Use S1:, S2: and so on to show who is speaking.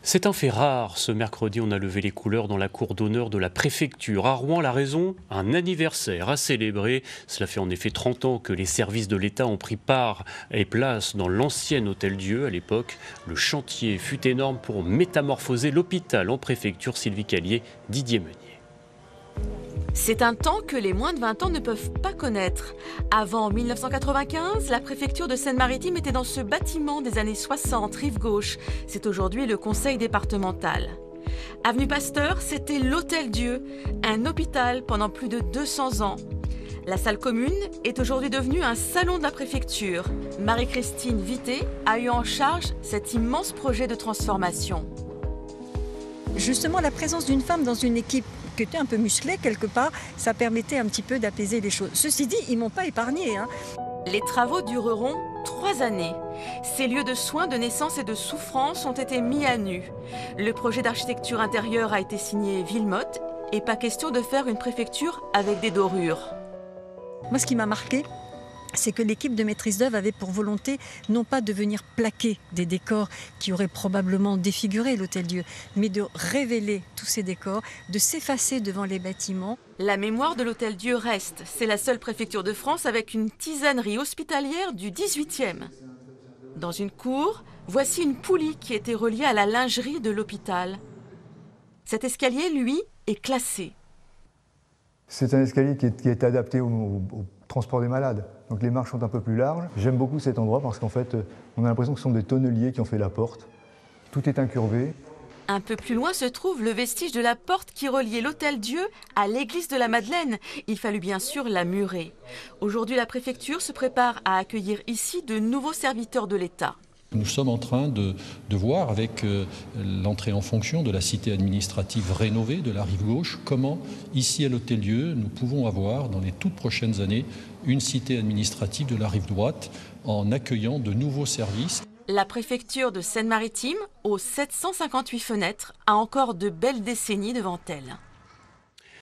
S1: C'est un fait rare. Ce mercredi, on a levé les couleurs dans la cour d'honneur de la préfecture. À Rouen, la raison, un anniversaire à célébrer. Cela fait en effet 30 ans que les services de l'État ont pris part et place dans l'ancien Hôtel-Dieu. À l'époque, le chantier fut énorme pour métamorphoser l'hôpital en préfecture. Sylvie Callier, Didier Meunier.
S2: C'est un temps que les moins de 20 ans ne peuvent pas connaître. Avant 1995, la préfecture de Seine-Maritime était dans ce bâtiment des années 60, rive gauche. C'est aujourd'hui le conseil départemental. Avenue Pasteur, c'était l'Hôtel-Dieu, un hôpital pendant plus de 200 ans. La salle commune est aujourd'hui devenue un salon de la préfecture. Marie-Christine Vité a eu en charge cet immense projet de transformation.
S3: Justement, la présence d'une femme dans une équipe qui était un peu musclée quelque part, ça permettait un petit peu d'apaiser les choses. Ceci dit, ils ne m'ont pas épargné.
S2: Les travaux dureront 3 années. Ces lieux de soins, de naissance et de souffrance ont été mis à nu. Le projet d'architecture intérieure a été signé Villemotte et pas question de faire une préfecture avec des dorures.
S3: Moi, ce qui m'a marqué, c'est que l'équipe de maîtrise d'œuvre avait pour volonté non pas de venir plaquer des décors qui auraient probablement défiguré l'Hôtel-Dieu, mais de révéler tous ces décors, de s'effacer devant les bâtiments.
S2: La mémoire de l'Hôtel-Dieu reste. C'est la seule préfecture de France avec une tisanerie hospitalière du 18e. Dans une cour, voici une poulie qui était reliée à la lingerie de l'hôpital. Cet escalier, lui, est classé.
S4: C'est un escalier qui est adapté au transport des malades. Donc les marches sont un peu plus larges. J'aime beaucoup cet endroit parce qu'en fait, on a l'impression que ce sont des tonneliers qui ont fait la porte. Tout est incurvé.
S2: Un peu plus loin se trouve le vestige de la porte qui reliait l'Hôtel-Dieu à l'église de la Madeleine. Il fallut bien sûr la murer. Aujourd'hui, la préfecture se prépare à accueillir ici de nouveaux serviteurs de l'État.
S5: Nous sommes en train de voir avec l'entrée en fonction de la cité administrative rénovée de la rive gauche, comment ici à l'Hôtel-Dieu nous pouvons avoir dans les toutes prochaines années une cité administrative de la rive droite en accueillant de nouveaux services.
S2: La préfecture de Seine-Maritime, aux 758 fenêtres, a encore de belles décennies devant elle.